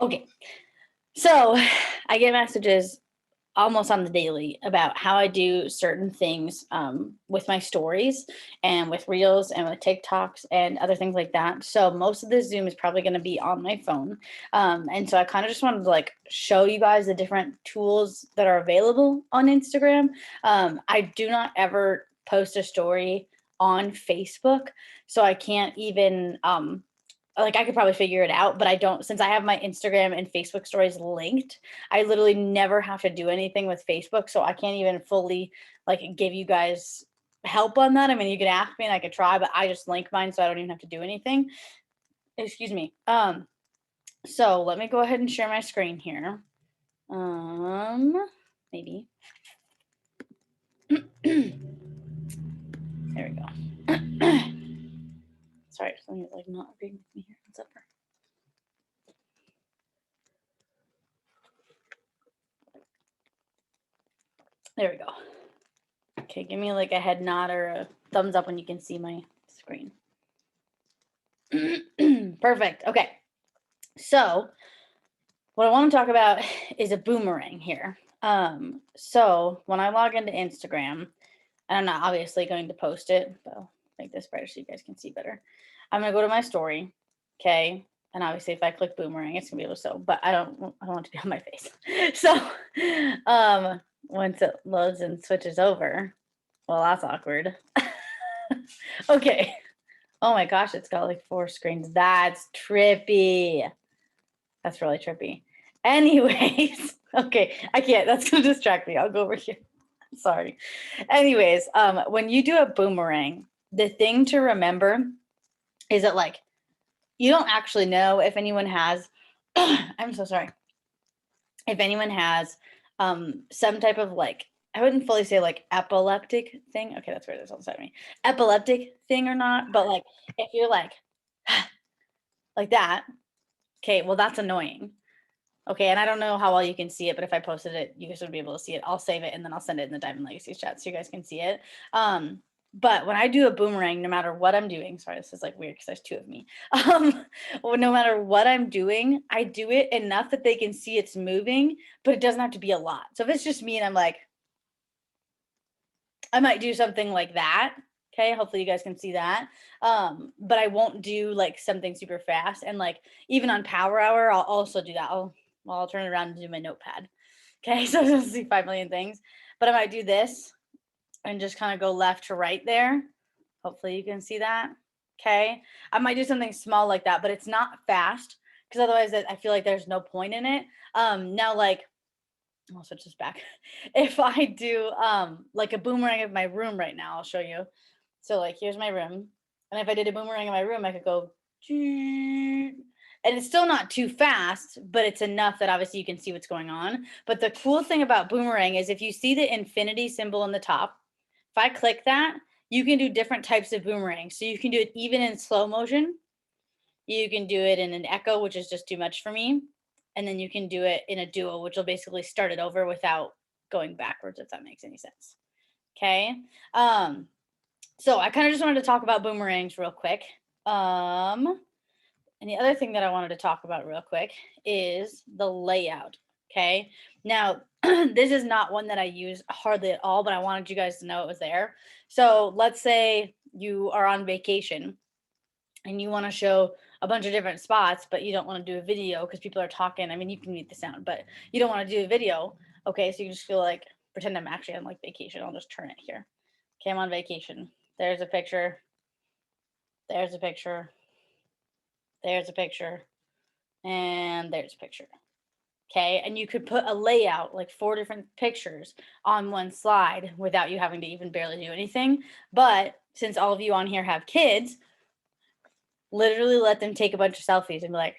Okay. So I get messages almost on the daily about how I do certain things with my stories and with reels and with TikToks and other things like that. So most of this Zoom is probably going to be on my phone. And so I kind of just wanted to like show you guys the different tools that are available on Instagram. I do not ever post a story on Facebook. So I can't even like I could probably figure it out, but I don't, since I have my Instagram and Facebook stories linked, I literally never have to do anything with Facebook. So I can't even fully like give you guys help on that. I mean, you could ask me and I could try, but I just link mine so I don't even have to do anything. Excuse me. So let me go ahead and share my screen here. Maybe. There we go. Sorry, something's like not agreeing with me here. What's up? There we go. Okay, give me like a head nod or a thumbs up when you can see my screen. Perfect. Okay. So what I want to talk about is a boomerang here. So when I log into Instagram, and I'm not obviously going to post it, but I'll make this brighter so you guys can see better. I'm gonna go to my story, okay? And obviously if I click boomerang, it's gonna be able to show, but I don't want it to be on my face. So once it loads and switches over, well, that's awkward. Okay. Oh my gosh, it's got like 4 screens. That's trippy. That's really trippy. Anyways, okay, I can't. That's gonna distract me. I'll go over here. Sorry. Anyways, when you do a boomerang, the thing to remember is that like you don't actually know if anyone has. I'm so sorry. If anyone has some type of like, I wouldn't fully say like epileptic thing. Okay, that's where it is on the side of me. Epileptic thing or not, but like if you're like that, okay, well that's annoying. Okay, and I don't know how well you can see it, but if I posted it, you guys would be able to see it. I'll save it and then I'll send it in the Diamond Legacy chat so you guys can see it. But when I do a boomerang, no matter what I'm doing, sorry, this is like weird because there's 2 of me. Well, no matter what I'm doing, I do it enough that they can see it's moving, but it doesn't have to be a lot. So if it's just me and I'm like, I might do something like that. Okay, hopefully you guys can see that. But I won't do like something super fast. And like even on Power Hour, I'll also do that. I'll turn it around and do my notepad. Okay, so I'll see 5 million things. But I might do this and just kind of go left to right there. Hopefully you can see that. Okay, I might do something small like that, but it's not fast because otherwise I feel like there's no point in it. Now like I'll switch this back. If I do like a boomerang of my room right now, I'll show you. So like here's my room. And if I did a boomerang in my room, I could go and it's still not too fast, but it's enough that obviously you can see what's going on. But the cool thing about boomerang is if you see the infinity symbol in the top, if I click that, you can do different types of boomerang. So you can do it even in slow motion. You can do it in an echo, which is just too much for me. And then you can do it in a duo, which will basically start it over without going backwards, if that makes any sense. Okay. So I kind of just wanted to talk about boomerangs real quick. And the other thing that I wanted to talk about real quick is the layout. Okay. Now, this is not one that I use hardly at all, but I wanted you guys to know it was there. So let's say you are on vacation and you want to show a bunch of different spots, but you don't want to do a video because people are talking. I mean, you can mute the sound, but you don't want to do a video. Okay, so you just feel like pretend I'm actually on like vacation. I'll just turn it here. Okay, I'm on vacation. There's a picture. There's a picture. There's a picture. And there's a picture. Okay, and you could put a layout like 4 different pictures on one slide without you having to even barely do anything. But since all of you on here have kids, literally let them take a bunch of selfies and be like,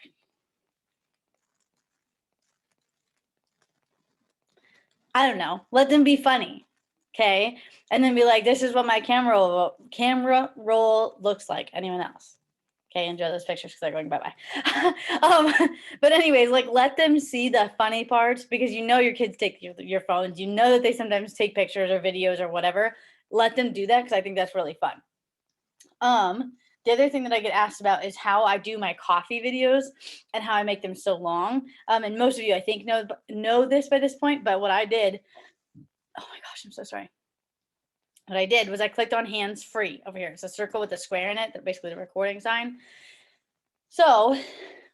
I don't know, let them be funny. Okay. And then be like, this is what my camera roll looks like. Anyone else? Okay, enjoy those pictures because they're going bye-bye. But anyways, like let them see the funny parts because you know your kids take your phones. You know that they sometimes take pictures or videos or whatever. Let them do that because I think that's really fun. The other thing that I get asked about is how I do my coffee videos and how I make them so long. And most of you, I think, know this by this point. But what I did, oh my gosh, I'm so sorry. What I did was I clicked on hands free over here. It's a circle with a square in it, basically the recording sign. So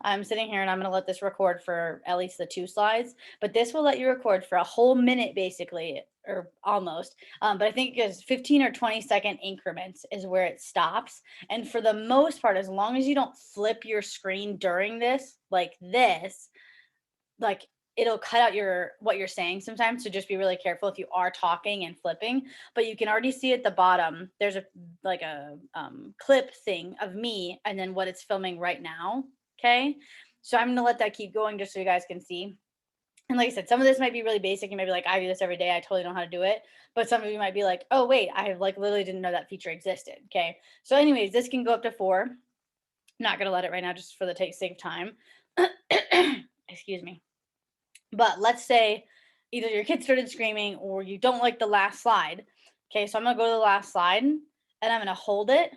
I'm sitting here and I'm going to let this record for at least the 2 slides, but this will let you record for a whole minute basically, or almost. But I think it's 15 or 20-second increments is where it stops. And for the most part, as long as you don't flip your screen during this, like it'll cut out what you're saying sometimes. So just be really careful if you are talking and flipping. But you can already see at the bottom, there's a clip thing of me and then what it's filming right now. Okay. So I'm gonna let that keep going just so you guys can see. And like I said, some of this might be really basic. You might be like, I do this every day. I totally know how to do it. But some of you might be like, oh wait, I like literally didn't know that feature existed. Okay. So anyways, this can go up to 4. I'm not gonna let it right now just for the sake of time. Excuse me. But let's say either your kid started screaming or you don't like the last slide. Okay, so I'm gonna go to the last slide and I'm gonna hold it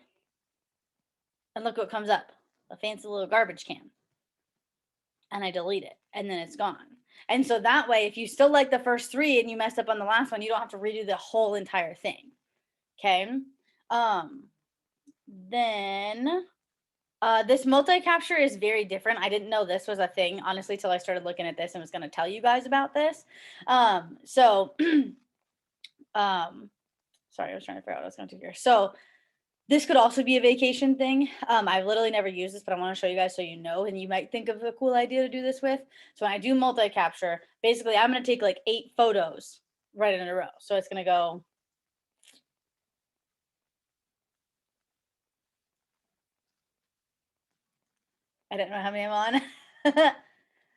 and look what comes up, a fancy little garbage can. And I delete it and then it's gone. And so that way, if you still like the first 3 and you messed up on the last one, you don't have to redo the whole entire thing. Okay. Then this multi-capture is very different. I didn't know this was a thing, honestly, till I started looking at this and was going to tell you guys about this. Sorry, I was trying to figure out what I was going to do here. So this could also be a vacation thing. I've literally never used this, but I want to show you guys so you know, and you might think of a cool idea to do this with. So when I do multi-capture, basically I'm going to take like 8 photos right in a row. So it's going to go. I don't know how many I'm on.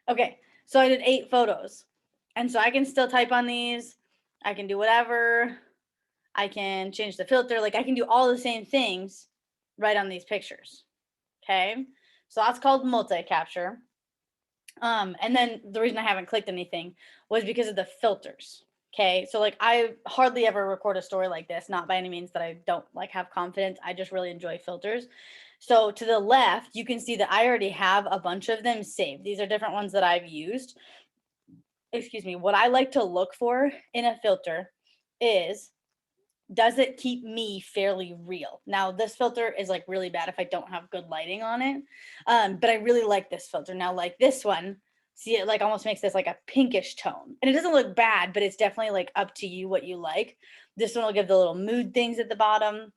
Okay, so I did 8 photos. And so I can still type on these. I can do whatever. I can change the filter. Like I can do all the same things right on these pictures. Okay, so that's called multi-capture. And then the reason I haven't clicked anything was because of the filters. Okay, so like I hardly ever record a story like this, not by any means that I don't like have confidence. I just really enjoy filters. So to the left, you can see that I already have a bunch of them saved. These are different ones that I've used. Excuse me. What I like to look for in a filter is, does it keep me fairly real? Now, this filter is like really bad if I don't have good lighting on it. But I really like this filter. Now, like this one, see, it like almost makes this like a pinkish tone. And it doesn't look bad, but it's definitely like up to you what you like. This one will give the little mood things at the bottom.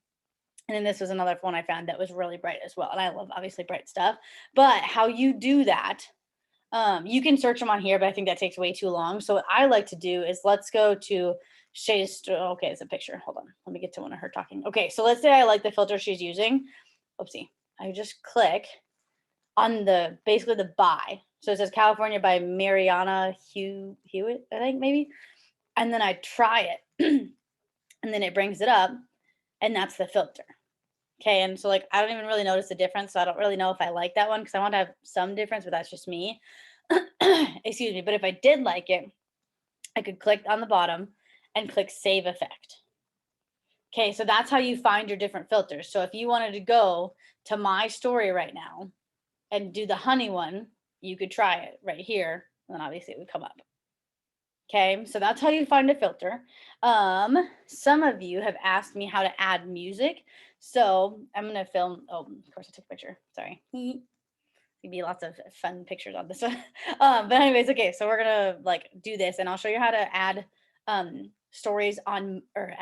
And then this was another one I found that was really bright as well. And I love obviously bright stuff. But how you do that, you can search them on here, but I think that takes way too long. So what I like to do is let's go to Shay's. Okay, it's a picture. Hold on. Let me get to one of her talking. Okay, so let's say I like the filter she's using. Oopsie. I just click on basically the by. So it says California by Mariana Hewitt, I think maybe. And then I try it. And then it brings it up. And that's the filter. Okay, and so like I don't even really notice the difference. So I don't really know if I like that one because I want to have some difference, but that's just me. Excuse me. But if I did like it, I could click on the bottom and click save effect. Okay, so that's how you find your different filters. So if you wanted to go to my story right now and do the honey one, you could try it right here. And then obviously it would come up. Okay, so that's how you find a filter. Some of you have asked me how to add music. So I'm gonna film. Oh, of course I took a picture. Sorry. There'd be lots of fun pictures on this one. But anyways, okay, so we're gonna like do this, and I'll show you how to add stories on or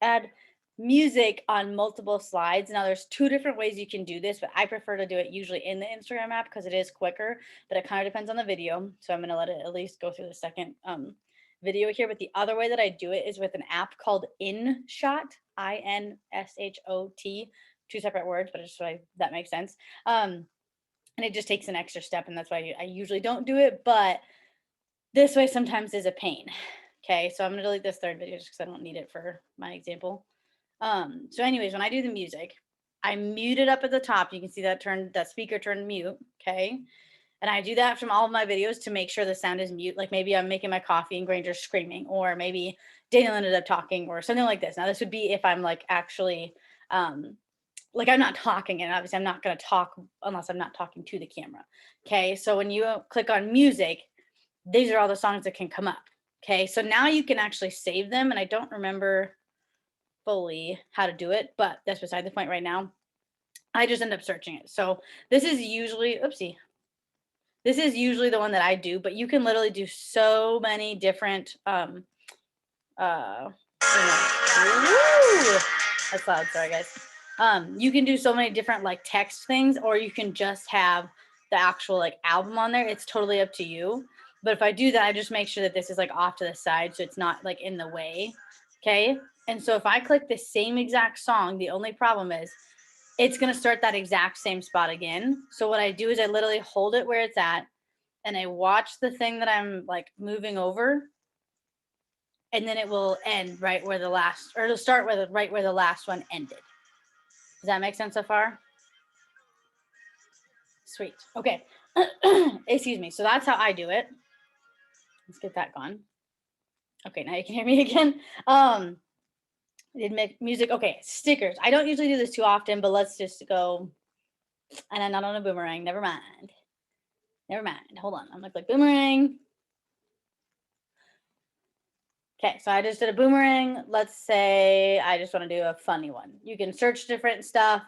add music on multiple slides. Now there's 2 different ways you can do this, but I prefer to do it usually in the Instagram app because it is quicker, but it kind of depends on the video. So I'm going to let it at least go through the second video here. But the other way that I do it is with an app called InShot, INSHOT, 2 separate words, but just so that makes sense. And it just takes an extra step, and that's why I usually don't do it, but this way sometimes is a pain. Okay, so I'm going to delete this 3rd video just because I don't need it for my example. So anyways, when I do the music, I mute it up at the top. You can see that speaker turned mute. Okay. And I do that from all of my videos to make sure the sound is mute. Like maybe I'm making my coffee and Granger's screaming, or maybe Daniel ended up talking or something like this. Now this would be if I'm like actually like I'm not talking, and obviously I'm not going to talk unless I'm not talking to the camera. Okay. So when you click on music, these are all the songs that can come up. Okay. So now you can actually save them. And I don't remember fully how to do it, but that's beside the point right now. I just end up searching it. So this is usually, oopsie, this is usually the one that I do, but you can literally do so many different, woo, that's loud. Sorry guys. You can do so many different like text things, or you can just have the actual like album on there. It's totally up to you. But if I do that, I just make sure that this is like off to the side so it's not like in the way. Okay. And so if I click the same exact song, the only problem is it's going to start that exact same spot again. So what I do is I literally hold it where it's at and I watch the thing that I'm like moving over, and then it will end right where the last, or it'll start with right where the last one ended. Does that make sense so far? Sweet. Okay. Excuse me. So that's how I do it. Let's get that gone. Okay, now you can hear me again. Did make music. Okay, stickers. I don't usually do this too often, but let's just go. And I'm not on a boomerang. Never mind. Never mind. Hold on. I'm gonna click boomerang. Okay, so I just did a boomerang. Let's say I just want to do a funny one. You can search different stuff.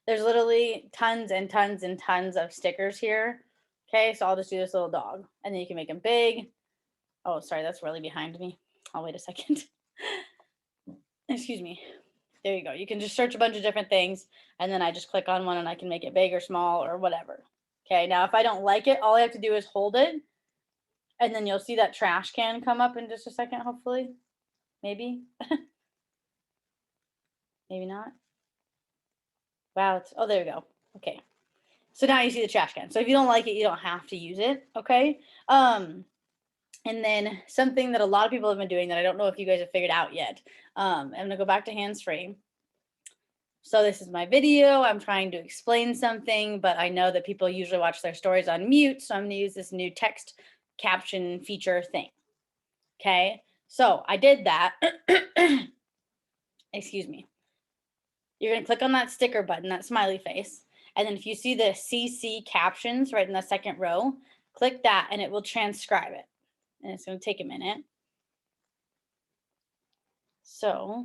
There's literally tons and tons and tons of stickers here. Okay, so I'll just do this little dog, and then you can make them big. Oh, sorry, that's really behind me. I'll wait a second. Excuse me. There you go. You can just search a bunch of different things, and then I just click on one and I can make it big or small or whatever. Okay, now if I don't like it, all I have to do is hold it, and then you'll see that trash can come up in just a second, hopefully. Maybe. Maybe not. Wow. Oh, there we go. Okay. So now you see the trash can. So if you don't like it, you don't have to use it. Okay. And then something that a lot of people have been doing that I don't know if you guys have figured out yet. I'm going to go back to hands free. So this is my video. I'm trying to explain something, but I know that people usually watch their stories on mute. So I'm going to use this new text caption feature thing. Okay. So I did that. Excuse me. You're going to click on that sticker button, that smiley face. And then if you see the CC captions right in the second row, click that and it will transcribe it. And it's going to take a minute. So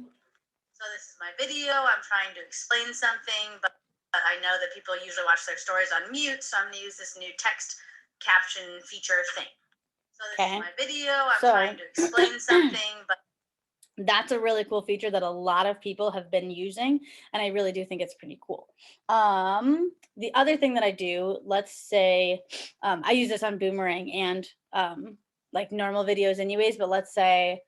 this is my video. I'm trying to explain something, but I know that people usually watch their stories on mute. So I'm going to use this new text caption feature thing. So this is my video. I'm trying to explain something, but that's a really cool feature that a lot of people have been using, and I really do think it's pretty cool. The other thing that I do, let's say, I use this on Boomerang and like normal videos anyways, but let's say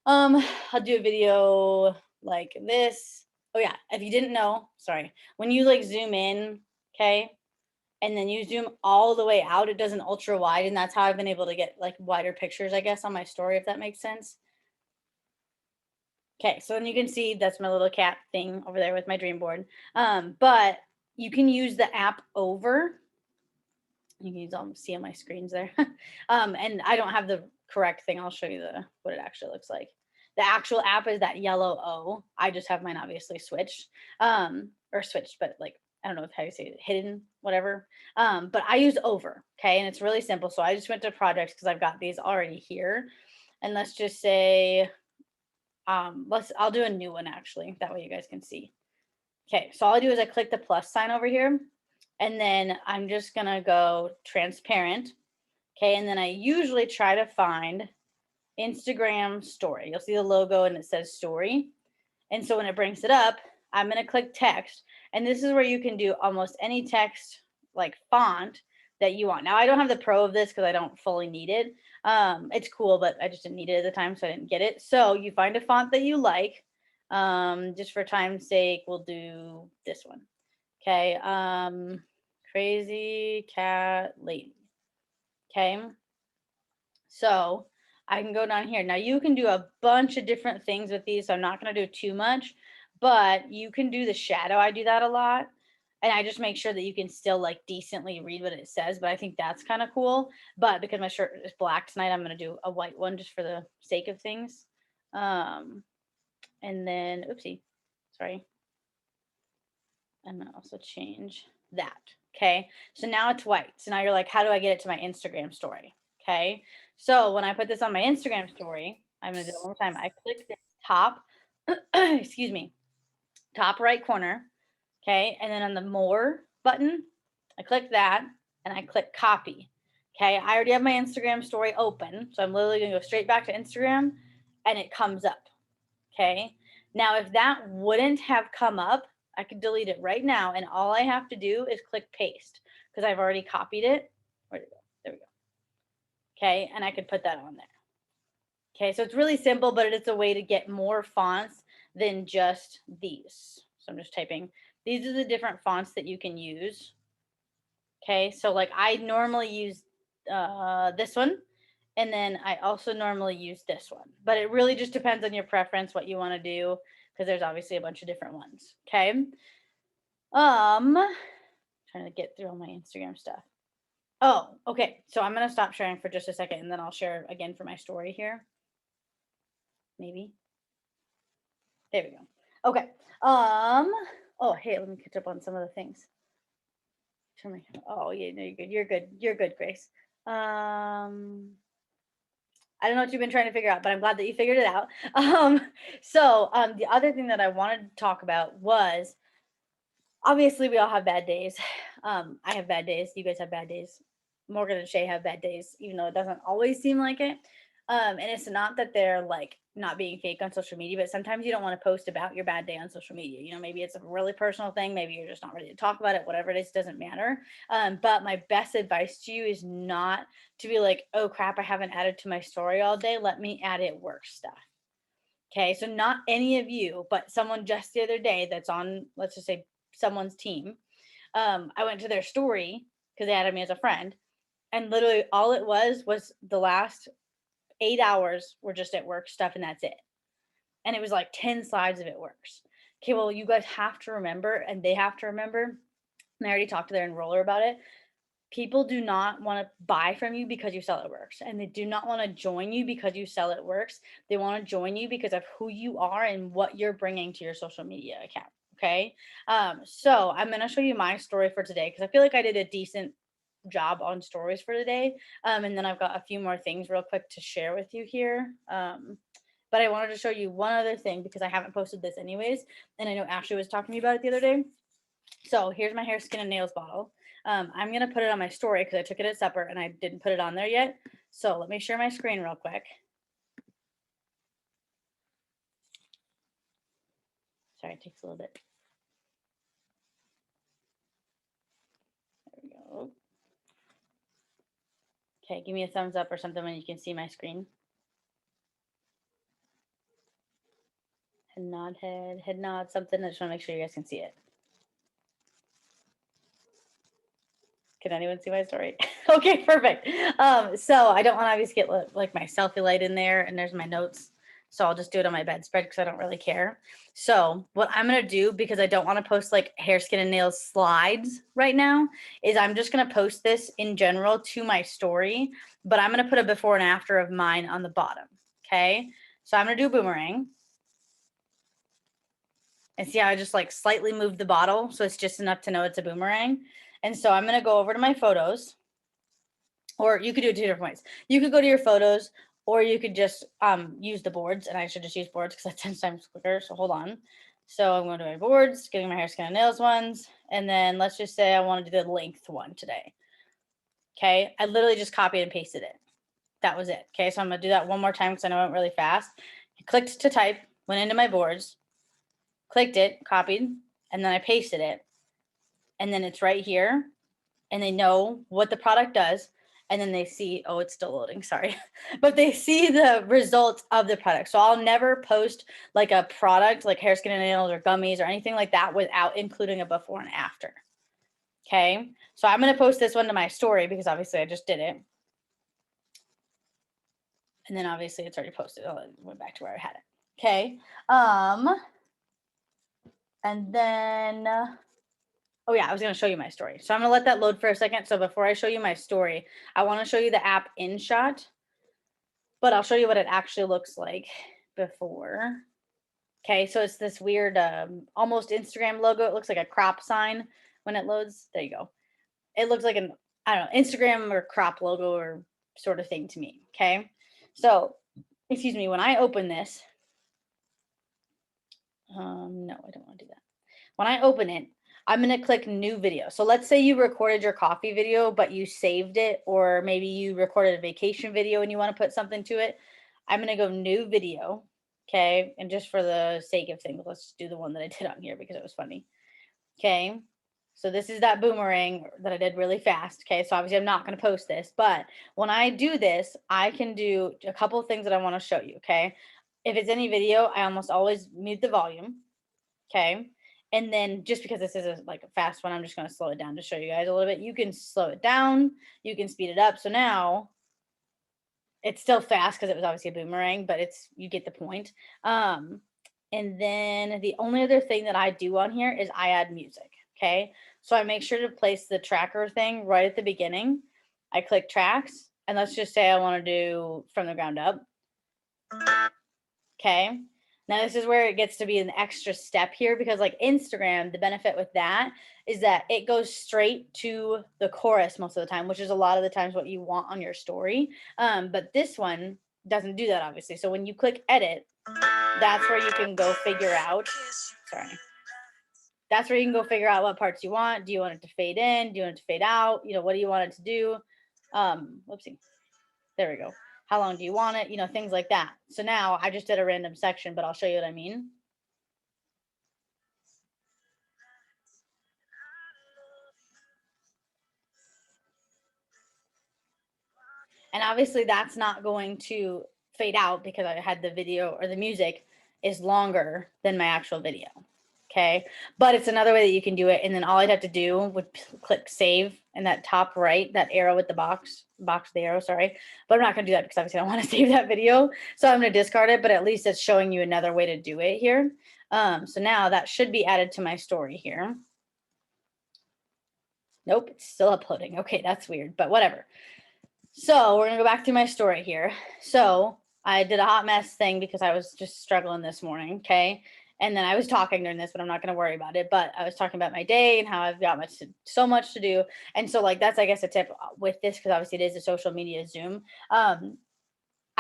I'll do a video like this. Oh yeah, if you didn't know, sorry, when you like zoom in, okay, and then you zoom all the way out, it does an ultra wide, and that's how I've been able to get like wider pictures, I guess, on my story, if that makes sense. Okay, so then you can see that's my little cat thing over there with my dream board. But you can use the app over. You can see on my screens there. And I don't have the correct thing. I'll show you what it actually looks like. The actual app is that yellow O. I just have mine obviously switched. Or switched, but like I don't know how you say it, hidden, whatever. But I use over, okay, and it's really simple. So I just went to projects because I've got these already here. And let's just say I'll do a new one actually. That way you guys can see. Okay, so all I do is I click the plus sign over here, and then I'm just gonna go transparent. Okay, and then I usually try to find Instagram story. You'll see the logo and it says story. And so when it brings it up, I'm gonna click text, and this is where you can do almost any text like font that you want. Now I don't have the pro of this because I don't fully need it. It's cool, but I just didn't need it at the time, so I didn't get it. So you find a font that you like. Just for time's sake, we'll do this one. Okay. Crazy Cat Layton. Okay. So I can go down here. Now you can do a bunch of different things with these. So I'm not going to do too much, but you can do the shadow. I do that a lot. And I just make sure that you can still like decently read what it says. But I think that's kind of cool. But because my shirt is black tonight, I'm going to do a white one just for the sake of things. And then, oopsie, sorry. I'm gonna also change that. Okay, so now it's white. So now you're like, how do I get it to my Instagram story? Okay, so when I put this on my Instagram story, I'm gonna do it one more time. I click the top, excuse me, top right corner. Okay, and then on the more button, I click that and I click copy. Okay, I already have my Instagram story open, so I'm literally gonna go straight back to Instagram and it comes up. Okay, now if that wouldn't have come up, I could delete it right now, and all I have to do is click paste because I've already copied it. Where'd it go? There we go. Okay, and I could put that on there. Okay, so it's really simple, but it's a way to get more fonts than just these. So I'm just typing. These are the different fonts that you can use. Okay, so like I normally use this one, and then I also normally use this one, but it really just depends on your preference, what you want to do, because there's obviously a bunch of different ones. Okay. Trying to get through all my Instagram stuff. Oh, okay. So I'm gonna stop sharing for just a second, and then I'll share again for my story here. Maybe. There we go. Okay. Oh, hey, let me catch up on some of the things. Oh, yeah, no, you're good. You're good. You're good, Grace. I don't know what you've been trying to figure out, but I'm glad that you figured it out. The other thing that I wanted to talk about was obviously we all have bad days. I have bad days. You guys have bad days. Morgan and Shay have bad days, even though it doesn't always seem like it. And it's not that they're like not being fake on social media, but sometimes you don't want to post about your bad day on social media. You know, maybe it's a really personal thing. Maybe you're just not ready to talk about it. Whatever it is, doesn't matter. But my best advice to you is not to be like, oh crap, I haven't added to my story all day. Let me add it work stuff. Okay, so not any of you, but someone just the other day that's on, let's just say someone's team. I went to their story because they added me as a friend, and literally all it was the last 8 hours were just at work stuff, and that's it. And it was like 10 slides of it works. Okay, well, you guys have to remember, and they have to remember, and I already talked to their enroller about it. People do not want to buy from you because you sell it works, and they do not want to join you because you sell it works. They want to join you because of who you are and what you're bringing to your social media account. Okay, so I'm going to show you my story for today because I feel like I did a decent job on stories for today, and then I've got a few more things real quick to share with you here. But I wanted to show you one other thing because I haven't posted this anyways, and I know Ashley was talking to me about it the other day. So here's my hair, skin, and nails bottle. I'm going to put it on my story because I took it at supper and I didn't put it on there yet. So let me share my screen real quick. Sorry, it takes a little bit. There we go. Okay, give me a thumbs up or something when you can see my screen. Head nod, something. I just want to make sure you guys can see it. Can anyone see my story? Okay, perfect. So I don't want to obviously get like my selfie light in there, and there's my notes. So I'll just do it on my bedspread because I don't really care. So what I'm gonna do, because I don't want to post like hair, skin, and nails slides right now, is I'm just gonna post this in general to my story, but I'm gonna put a before and after of mine on the bottom. Okay. So I'm gonna do a boomerang. And see how I just like slightly moved the bottle. So it's just enough to know it's a boomerang. And so I'm going to go over to my photos, or you could do it two different ways. You could go to your photos, or you could just use the boards, and I should just use boards because that's 10 times quicker. So hold on. So I'm going to my boards, getting my hair, skin, and nails ones. And then let's just say I want to do the length one today. Okay. I literally just copied and pasted it. That was it. Okay. So I'm going to do that one more time because I know it went really fast. I clicked to type, went into my boards, clicked it, copied, and then I pasted it. And then it's right here, and they know what the product does, and then they see, oh, it's still loading, sorry, but they see the results of the product. So I'll never post like a product like hair, skin, and nails or gummies or anything like that without including a before and after. Okay, so I'm going to post this one to my story because obviously I just did it. And then obviously it's already posted. Oh, it went back to where I had it. Okay. And then oh yeah, I was going to show you my story. So I'm going to let that load for a second. So before I show you my story, I want to show you the app InShot, but I'll show you what it actually looks like before. Okay, so it's this weird, almost Instagram logo. It looks like a crop sign when it loads. There you go. It looks like an, I don't know, Instagram or crop logo or sort of thing to me. Okay. So, excuse me, when I open this, no, I don't want to do that. When I open it, I'm going to click new video. So let's say you recorded your coffee video, but you saved it, or maybe you recorded a vacation video and you want to put something to it. I'm going to go new video. Okay. And just for the sake of things, let's do the one that I did on here because it was funny. Okay. So this is that boomerang that I did really fast. Okay. So obviously I'm not going to post this, but when I do this, I can do a couple of things that I want to show you. Okay. If it's any video, I almost always mute the volume. Okay. And then just because this is like a fast one, I'm just going to slow it down to show you guys a little bit. You can slow it down. You can speed it up. So now it's still fast because it was obviously a boomerang, but you get the point. And then the only other thing that I do on here is I add music. Okay. So I make sure to place the tracker thing right at the beginning. I click tracks, and let's just say I want to do From the Ground Up. Okay. Now this is where it gets to be an extra step here, because like Instagram, the benefit with that is that it goes straight to the chorus most of the time, which is a lot of the times what you want on your story. But this one doesn't do that, obviously. So when you click edit, that's where you can go figure out, sorry. That's where you can go figure out what parts you want. Do you want it to fade in? Do you want it to fade out? What do you want it to do? Whoopsie. There we go. How long do you want it? Things like that. So now I just did a random section, but I'll show you what I mean. And obviously that's not going to fade out because I had the video, or the music is longer than my actual video. Okay. But it's another way that you can do it. And then all I'd have to do would click save in that top right, that arrow with the box of the arrow, sorry. But I'm not going to do that because obviously I don't want to save that video. So I'm going to discard it, but at least it's showing you another way to do it here. So now that should be added to my story here. Nope, it's still uploading. Okay, that's weird, but whatever. So we're gonna go back to my story here. So I did a hot mess thing because I was just struggling this morning. Okay. And then I was talking during this, but I'm not going to worry about it. But I was talking about my day and how I've got so much to do. And so like, that's, I guess, a tip with this, because obviously it is a social media Zoom. I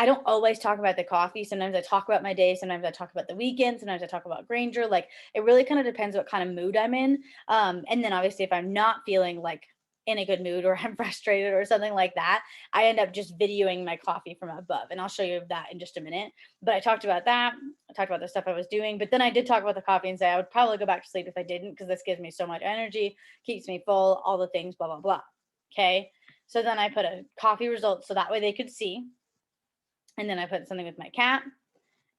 don't always talk about the coffee. Sometimes I talk about my day. Sometimes I talk about the weekend. Sometimes I talk about Granger. Like, it really kind of depends what kind of mood I'm in. And then obviously if I'm not feeling like in a good mood, or I'm frustrated or something like that, I end up just videoing my coffee from above. And I'll show you that in just a minute. But I talked about that. I talked about the stuff I was doing, but then I did talk about the coffee and say I would probably go back to sleep if I didn't, because this gives me so much energy, keeps me full, all the things, blah, blah, blah. Okay. So then I put a coffee result so that way they could see. And then I put something with my cat.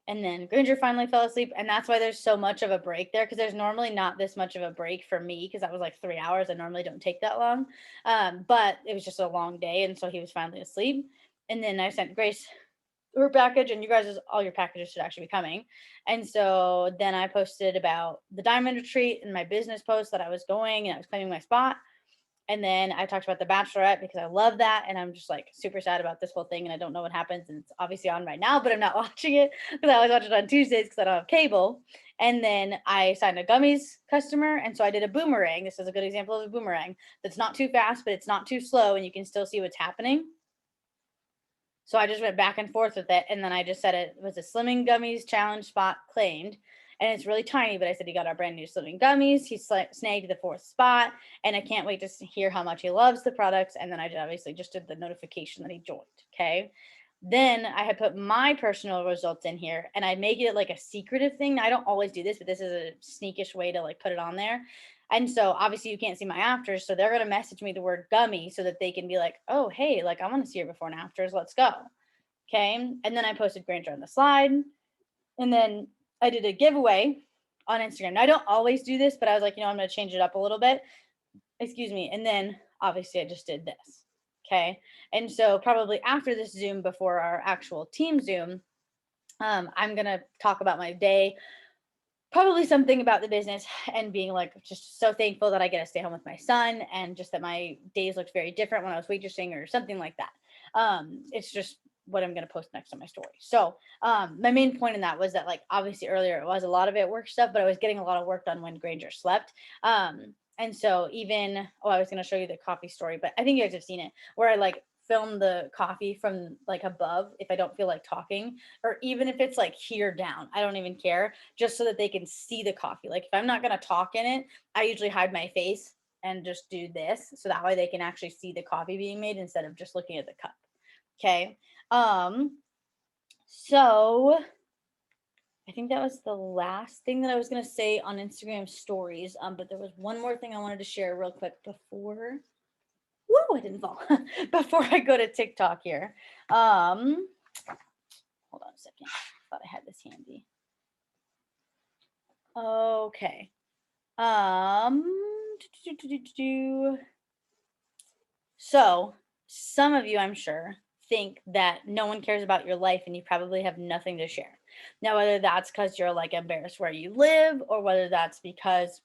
And then Granger finally fell asleep. And that's why there's so much of a break there, because there's normally not this much of a break for me, because that was like 3 hours. I normally don't take that long. But it was just a long day. And so he was finally asleep. And then I sent Grace her package, and you guys, all your packages should actually be coming. And so then I posted about the diamond retreat in my business post that I was going, and I was claiming my spot. And then I talked about The Bachelorette because I love that. And I'm just like super sad about this whole thing. And I don't know what happens. And it's obviously on right now, but I'm not watching it because I always watch it on Tuesdays because I don't have cable. And then I signed a gummies customer. And so I did a boomerang. This is a good example of a boomerang that's not too fast, but it's not too slow. And you can still see what's happening. So I just went back and forth with it. And then I just said it was a Slimming Gummies challenge spot claimed. And it's really tiny, but I said he got our brand new Slimming Gummies. He snagged the 4th spot, and I can't wait to hear how much he loves the products. And then I obviously just did the notification that he joined. Okay. Then I had put my personal results in here, and I make it like a secretive thing. Now, I don't always do this, but this is a sneakish way to like put it on there. And so obviously you can't see my afters. So they're going to message me the word gummy so that they can be like, oh, hey, like I want to see your before and afters. Let's go. Okay. And then I posted Granger on the slide. And then I did a giveaway on Instagram. Now, I don't always do this, but I was like, I'm going to change it up a little bit. Excuse me. And then obviously I just did this. Okay. And so probably after this Zoom, before our actual team Zoom, I'm going to talk about my day, probably something about the business, and being like just so thankful that I get to stay home with my son, and just that my days looked very different when I was waitressing or something like that. It's just what I'm going to post next on my story. So my main point in that was that, like, obviously earlier it was a lot of it work stuff, but I was getting a lot of work done when Granger slept. And so even, oh, I was going to show you the coffee story, but I think you guys have seen it, where I like film the coffee from like above if I don't feel like talking, or even if it's like here down, I don't even care, just so that they can see the coffee. Like if I'm not going to talk in it, I usually hide my face and just do this, so that way they can actually see the coffee being made instead of just looking at the cup. Okay. So I think that was the last thing that I was going to say on Instagram stories. But there was one more thing I wanted to share real quick before. Whoa, I didn't fall. Before I go to TikTok here. Hold on a second. I thought I had this handy. Okay. So some of you, I'm sure, think that no one cares about your life and you probably have nothing to share. Now, whether that's because you're like embarrassed where you live, or whether that's because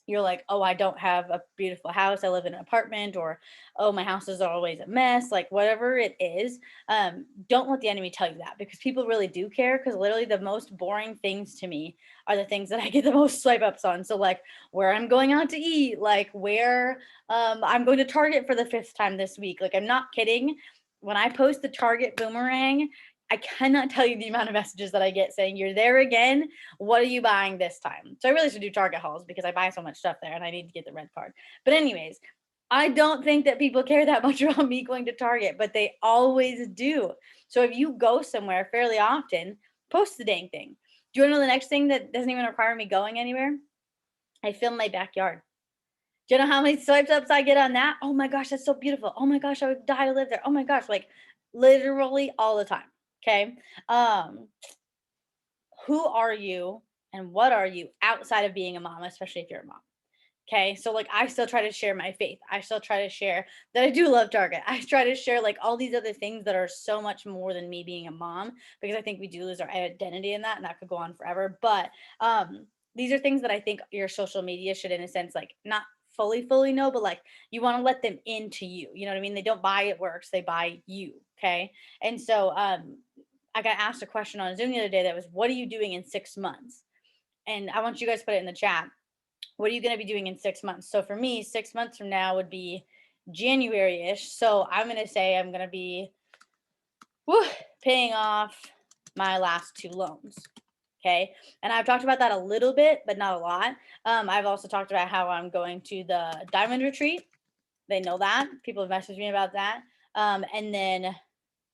you're like, oh, I don't have a beautiful house, I live in an apartment, or oh, my house is always a mess, like whatever it is, don't let the enemy tell you that, because people really do care. Because literally the most boring things to me are the things that I get the most swipe ups on. So like where I'm going out to eat, like where I'm going to Target for the 5th time this week. Like I'm not kidding. When I post the Target boomerang, I cannot tell you the amount of messages that I get saying, you're there again. What are you buying this time? So I really should do Target hauls because I buy so much stuff there and I need to get the red card. But anyways, I don't think that people care that much about me going to Target, but they always do. So if you go somewhere fairly often, post the dang thing. Do you want to know the next thing that doesn't even require me going anywhere? I film my backyard. Do you know how many swipes ups I get on that? Oh my gosh, that's so beautiful. Oh my gosh, I would die to live there. Oh my gosh, like literally all the time. Okay. Who are you and what are you outside of being a mom, especially if you're a mom? Okay. So like I still try to share my faith. I still try to share that I do love Target. I try to share like all these other things that are so much more than me being a mom, because I think we do lose our identity in that, and that could go on forever. But these are things that I think your social media should, in a sense, like not fully know, but like you want to let them into you. You know what I mean? They don't buy it works, they buy you. Okay. And so I got asked a question on Zoom the other day that was, what are you doing in 6 months? And I want you guys to put it in the chat. What are you going to be doing in 6 months? So for me, 6 months from now would be January-ish. So I'm going to say I'm going to be paying off my last 2 loans. Okay. And I've talked about that a little bit, but not a lot. I've also talked about how I'm going to the diamond retreat. They know that. People have messaged me about that. And then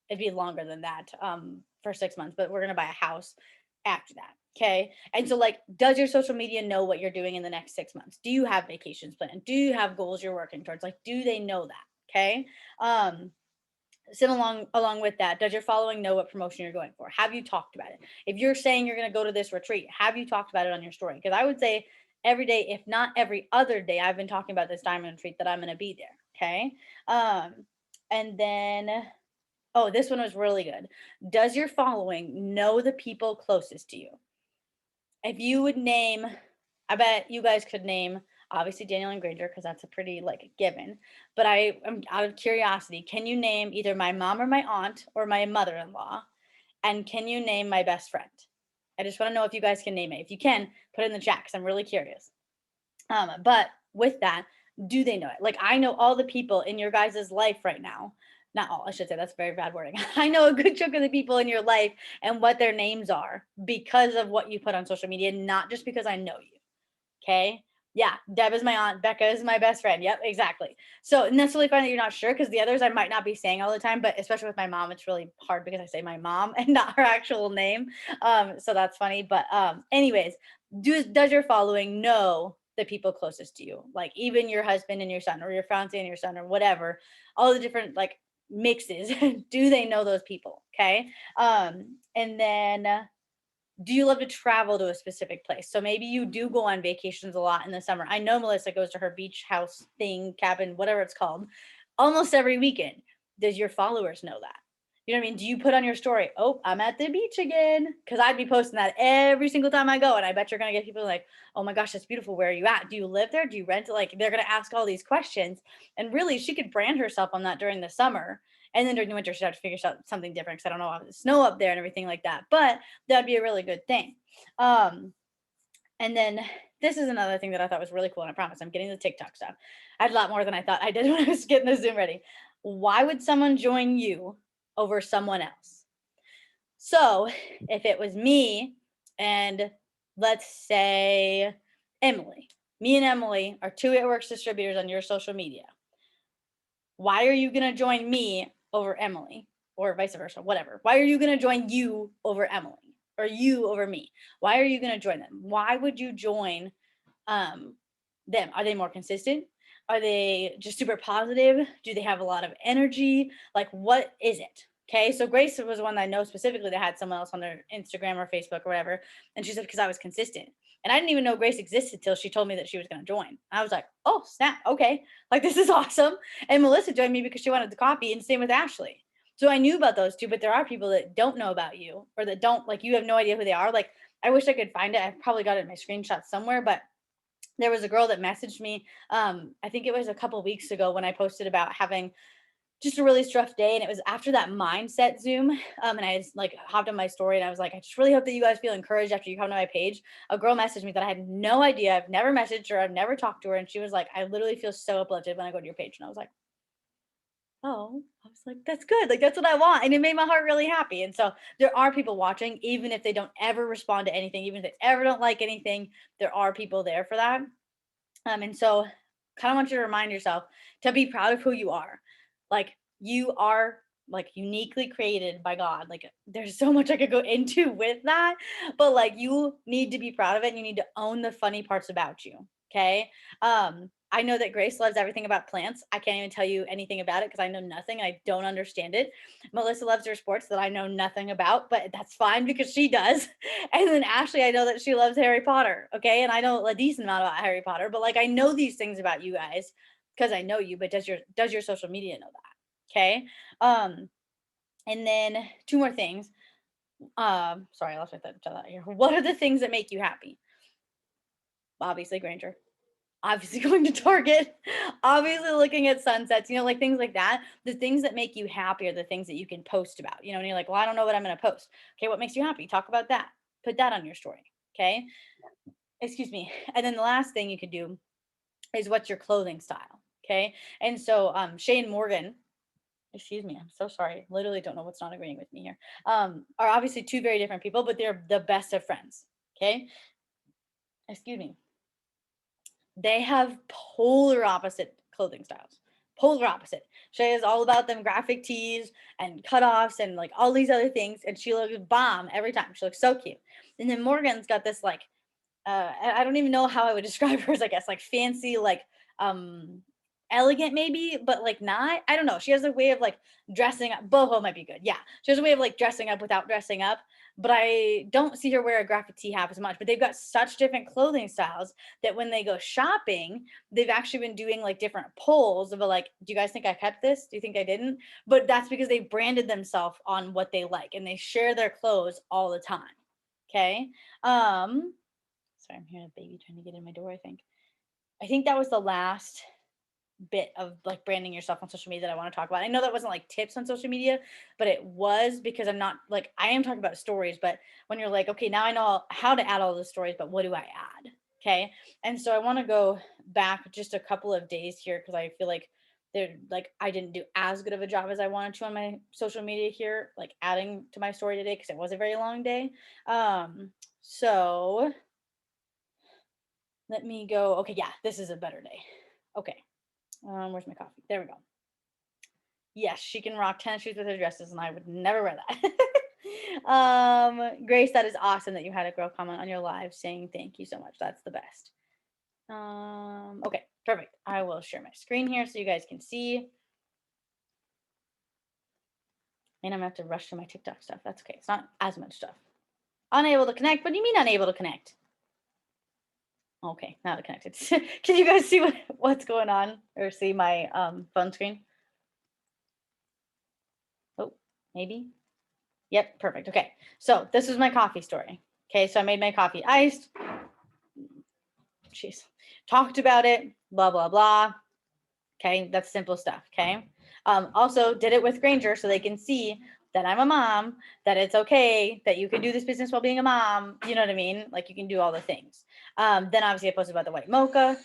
it'd be longer than that for 6 months, but we're going to buy a house after that. Okay. And so, like, does your social media know what you're doing in the next 6 months? Do you have vacations planned? Do you have goals you're working towards? Like, do they know that? Okay. Sit along with that. Does your following know what promotion you're going for? Have you talked about it? If you're saying you're going to go to this retreat, have you talked about it on your story? Because I would say every day, if not every other day, I've been talking about this diamond retreat that I'm going to be there. Okay. And then, oh, this one was really good. Does your following know the people closest to you? If you would name, I bet you guys could name, obviously Daniel and Granger, because that's a pretty like given. But I am out of curiosity. Can you name either my mom or my aunt or my mother-in-law? And can you name my best friend? I just want to know if you guys can name it. If you can, put it in the chat because I'm really curious. But with that, do they know it? Like I know all the people in your guys' life right now. Not all, I should say, that's very bad wording. I know a good chunk of the people in your life and what their names are because of what you put on social media, not just because I know you. Okay. Yeah. Deb is my aunt. Becca is my best friend. Yep, exactly. So, and that's really fun that you're not sure, because the others I might not be saying all the time, but especially with my mom, it's really hard because I say my mom and not her actual name. So that's funny. But anyways, does your following know the people closest to you? Like even your husband and your son, or your fiance and your son, or whatever, all the different like mixes. Do they know those people? Okay. And then do you love to travel to a specific place? So maybe you do go on vacations a lot in the summer. I know Melissa goes to her beach house thing, cabin, whatever it's called, almost every weekend. Does your followers know that? You know what I mean? Do you put on your story, oh, I'm at the beach again? Because I'd be posting that every single time I go. And I bet you're going to get people like, oh my gosh, that's beautiful. Where are you at? Do you live there? Do you rent it? Like they're going to ask all these questions. And really, she could brand herself on that during the summer. And then during the winter, she'd have to figure out something different because I don't know if the snow up there and everything like that. But that'd be a really good thing. And then this is another thing that I thought was really cool. And I promise I'm getting the TikTok stuff. I had a lot more than I thought I did when I was getting the Zoom ready. Why would someone join you over someone else? So if it was me and let's say Emily, me and Emily are two It Works distributors on your social media. Why are you going to join me over Emily or vice versa, whatever? Why are you going to join you over Emily or you over me? Why are you going to join them? Why would you join them? Are they more consistent? Are they just super positive? Do they have a lot of energy? Like, what is it? Okay, so Grace was one that I know specifically that had someone else on their Instagram or Facebook or whatever, and she said because I was consistent, and I didn't even know Grace existed till she told me that she was going to join. I was like, oh snap, okay, like this is awesome. And Melissa joined me because she wanted the coffee, and same with Ashley. So I knew about those two, but there are people that don't know about you or that don't like you have no idea who they are. Like I wish I could find it. I probably got it in my screenshot somewhere, but there was a girl that messaged me. I think it was a couple weeks ago when I posted about having just a really rough day. And it was after that mindset Zoom. And I just like hopped on my story and I was like, I just really hope that you guys feel encouraged after you come to my page. A girl messaged me that I had no idea. I've never messaged her. I've never talked to her. And she was like, I literally feel so uplifted when I go to your page. And I was like, oh, I was like, that's good. Like, that's what I want. And it made my heart really happy. And so there are people watching, even if they don't ever respond to anything, even if they ever don't like anything, there are people there for that. And so kind of want you to remind yourself to be proud of who you are. Like you are like uniquely created by God. Like there's so much I could go into with that, but like you need to be proud of it and you need to own the funny parts about you. Okay. I know that Grace loves everything about plants. I can't even tell you anything about it because I know nothing. I don't understand it. Melissa loves her sports that I know nothing about, but that's fine because she does. And then Ashley, I know that she loves Harry Potter. Okay. And I know a decent amount about Harry Potter, but like I know these things about you guys because I know you, but does your social media know that? Okay. And then two more things. Sorry, I lost my thought out here. What are the things that make you happy? Obviously, Granger. Obviously going to Target, obviously looking at sunsets, like things like that. The things that make you happy are the things that you can post about, and you're like, well, I don't know what I'm going to post. Okay, what makes you happy? Talk about that. Put that on your story. Okay. Excuse me. And then the last thing you could do is what's your clothing style. Okay. And so Shane Morgan, excuse me, I'm so sorry. Literally don't know what's not agreeing with me here. Are obviously two very different people, but they're the best of friends. Okay. Excuse me. They have polar opposite clothing styles. Polar opposite. Shay is all about them graphic tees and cutoffs and like all these other things. And she looks bomb every time. She looks so cute. And then Morgan's got this like, I don't even know how I would describe hers, I guess, like fancy, like elegant maybe, but like not. I don't know. She has a way of like dressing up. Boho might be good. Yeah. She has a way of like dressing up without dressing up. But I don't see her wear a graphic tee half as much. But they've got such different clothing styles that when they go shopping, they've actually been doing like different polls of like, do you guys think I kept this? Do you think I didn't? But that's because they branded themselves on what they like and they share their clothes all the time. Okay. Sorry, I'm hearing a baby trying to get in my door, I think that was the last bit of like branding yourself on social media that I want to talk about. I know that wasn't like tips on social media, but it was because I'm not like I am talking about stories, but when you're like, okay, now I know how to add all the stories, but what do I add? Okay. And so I want to go back just a couple of days here because I feel like they're like I didn't do as good of a job as I wanted to on my social media here, like adding to my story today because it was a very long day. So let me go. Okay, yeah, this is a better day. Okay. Where's my coffee? There we go. Yes, she can rock tennis shoes with her dresses, and I would never wear that. Grace, that is awesome that you had a girl comment on your live saying thank you so much. That's the best. Okay, perfect. I will share my screen here so you guys can see. And I'm gonna have to rush through my TikTok stuff. That's okay. It's not as much stuff. Unable to connect. What do you mean unable to connect? Okay, now it connected. Can you guys see what's going on or see my phone screen? Oh, maybe. Yep, perfect. Okay, so this is my coffee story. Okay, so I made my coffee iced. Jeez, talked about it, blah, blah, blah. Okay, that's simple stuff. Okay. Also did it with Granger so they can see that I'm a mom, that it's okay, that you can do this business while being a mom. You know what I mean? Like you can do all the things. Then obviously I posted about the white mocha.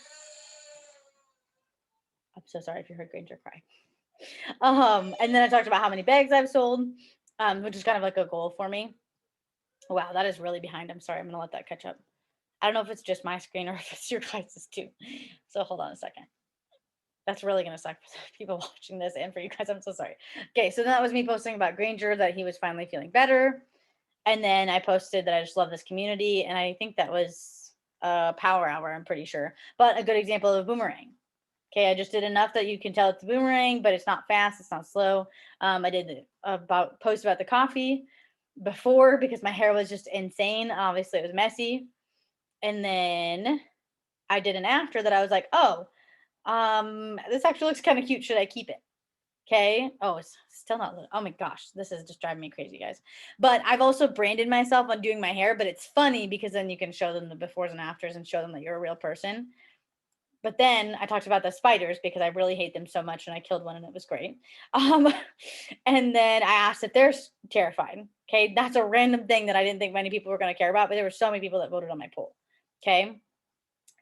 I'm so sorry if you heard Granger cry. And then I talked about how many bags I've sold, which is kind of like a goal for me. Wow, that is really behind. I'm sorry. I'm gonna let that catch up. I don't know if it's just my screen or if it's your guys' too. So hold on a second. That's really gonna suck for the people watching this and for you guys. I'm so sorry. Okay, so that was me posting about Granger that he was finally feeling better. And then I posted that I just love this community. And I think that was Power Hour, I'm pretty sure. But a good example of boomerang. Okay, I just did enough that you can tell it's a boomerang, but it's not fast, it's not slow. I did about post about the coffee before because my hair was just insane. Obviously, it was messy. And then I did an after that I was like, oh, this actually looks kind of cute. Should I keep it? Okay. Oh, it's still not lit. Oh my gosh, this is just driving me crazy, guys. But I've also branded myself on doing my hair, but it's funny because then you can show them the befores and afters and show them that you're a real person. But then I talked about the spiders because I really hate them so much and I killed one and it was great. Um, and then I asked if they're terrified. Okay. That's a random thing that I didn't think many people were going to care about, but there were so many people that voted on my poll. Okay.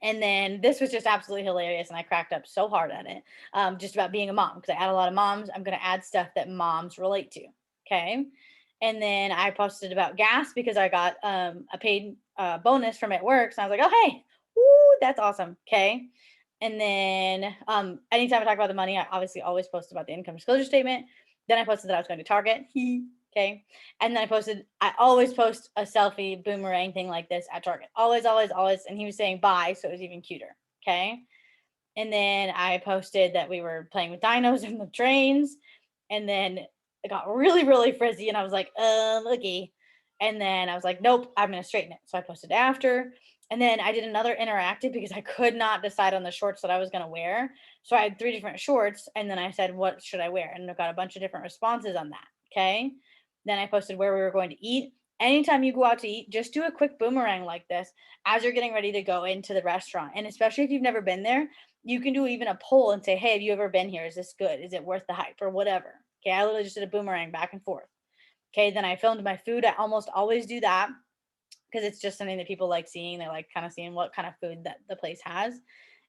And then this was just absolutely hilarious, and I cracked up so hard at it, just about being a mom because I add a lot of moms. I'm going to add stuff that moms relate to. Okay. And then I posted about gas because I got a paid bonus from at work. So I was like, oh, hey, woo, that's awesome. Okay. And then anytime I talk about the money, I obviously always post about the income disclosure statement. Then I posted that I was going to Target. Okay. And then I always post a selfie boomerang thing like this at Target. Always, always, always. And he was saying bye. So it was even cuter. Okay. And then I posted that we were playing with dinos in the trains. And then it got really, really frizzy. And I was like, looky. And then I was like, nope, I'm going to straighten it. So I posted after. And then I did another interactive because I could not decide on the shorts that I was going to wear. So I had 3 different shorts. And then I said, what should I wear? And I got a bunch of different responses on that. Okay. Then I posted where we were going to eat. Anytime you go out to eat, just do a quick boomerang like this as you're getting ready to go into the restaurant. And especially if you've never been there, you can do even a poll and say, hey, have you ever been here? Is this good? Is it worth the hype or whatever? Okay, I literally just did a boomerang back and forth. Okay, then I filmed my food. I almost always do that because it's just something that people like seeing. They like kind of seeing what kind of food that the place has.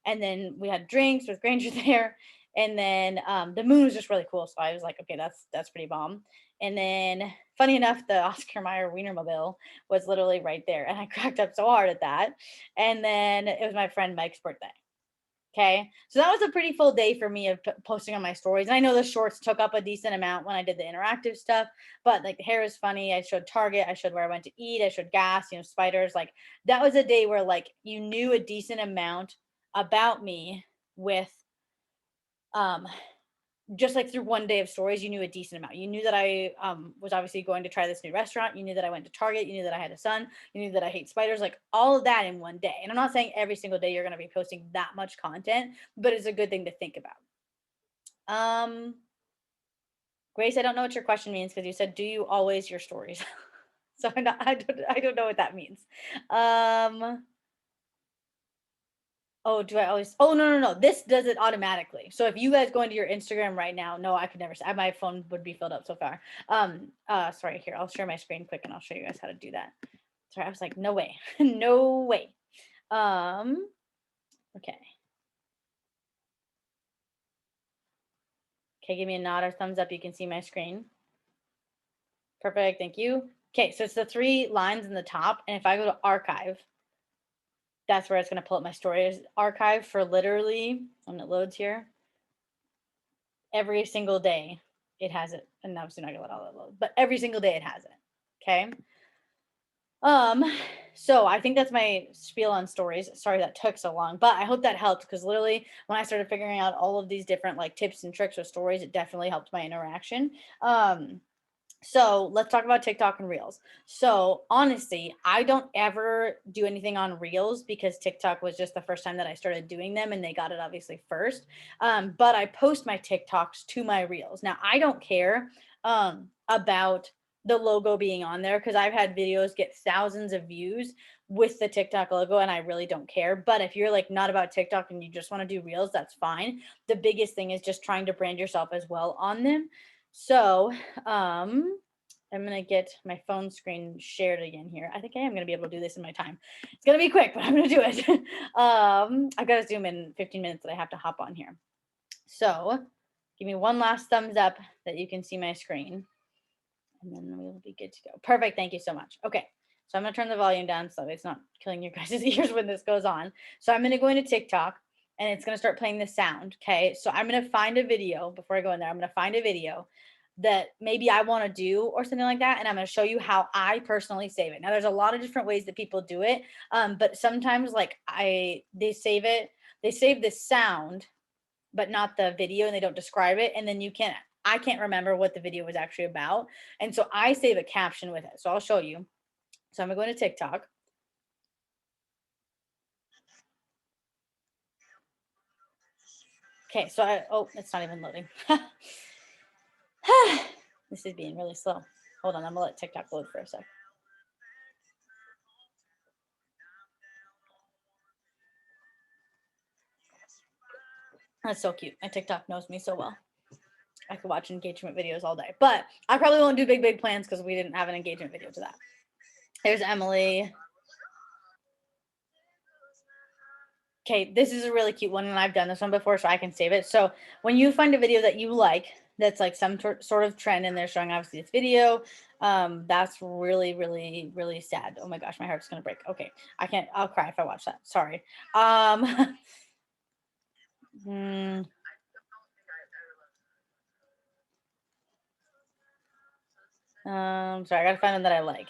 And then we had drinks with Granger there. And then the moon was just really cool. So I was like, okay, that's pretty bomb. And then funny enough, the Oscar Mayer Wienermobile was literally right there. And I cracked up so hard at that. And then it was my friend Mike's birthday. Okay. So that was a pretty full day for me of posting on my stories. And I know the shorts took up a decent amount when I did the interactive stuff, but like the hair is funny. I showed Target. I showed where I went to eat. I showed gas, spiders. Like that was a day where like you knew a decent amount about me with um just like through one day of stories, you knew a decent amount. You knew that I was obviously going to try this new restaurant. You knew that I went to Target. You knew that I had a son. You knew that I hate spiders. Like all of that in one day. And I'm not saying every single day you're going to be posting that much content, but it's a good thing to think about. Grace, I don't know what your question means because you said, "Do you always your stories?" So I don't know what that means. Oh, do I always? Oh, no, no, no. This does it automatically. So if you guys go into your Instagram right now, no, I could never say. My phone would be filled up so far. Sorry, here, I'll share my screen quick and I'll show you guys how to do that. Sorry, I was like, no way. No way. Okay. Okay, give me a nod or thumbs up. You can see my screen. Perfect, thank you. Okay, so it's the 3 lines in the top. And if I go to archive, that's where it's going to pull up my stories archive for literally, when it loads here, every single day it has it. And obviously not gonna let all that load, but every single day it has it. Okay. So I think that's my spiel on stories. Sorry that took so long, but I hope that helped because literally when I started figuring out all of these different like tips and tricks with stories, it definitely helped my interaction. So let's talk about TikTok and Reels. So honestly, I don't ever do anything on Reels because TikTok was just the first time that I started doing them and they got it obviously first. But I post my TikToks to my Reels. Now I don't care about the logo being on there because I've had videos get thousands of views with the TikTok logo and I really don't care. But if you're like not about TikTok and you just want to do Reels, that's fine. The biggest thing is just trying to brand yourself as well on them. So, I'm gonna get my phone screen shared again here. I think I am gonna be able to do this in my time. It's gonna be quick, but I'm gonna do it. I've got to zoom in 15 minutes that I have to hop on here. So, give me one last thumbs up that you can see my screen, and then we will be good to go. Perfect. Thank you so much. Okay. So I'm gonna turn the volume down so it's not killing your guys' ears when this goes on. So I'm gonna go into TikTok and it's gonna start playing the sound. Okay. So I'm gonna find a video before I go in there. I'm gonna find a video that maybe I want to do or something like that. And I'm going to show you how I personally save it. Now there's a lot of different ways that people do it. But sometimes like they save it, they save the sound, but not the video and they don't describe it. And then I can't remember what the video was actually about. And so I save a caption with it. So I'll show you. So I'm going to go into TikTok. Okay. So it's not even loading. This is being really slow. Hold on. I'm going to let TikTok load for a sec. That's so cute. My TikTok knows me so well. I could watch engagement videos all day, but I probably won't do big plans because we didn't have an engagement video to that. There's Emily. Okay, this is a really cute one, and I've done this one before, so I can save it. So when you find a video that you like, that's like some sort of trend, and they're showing obviously this video, that's really, really, really sad. Oh my gosh, my heart's gonna break. Okay, I'll cry if I watch that. Sorry. Sorry, I gotta find one that I like.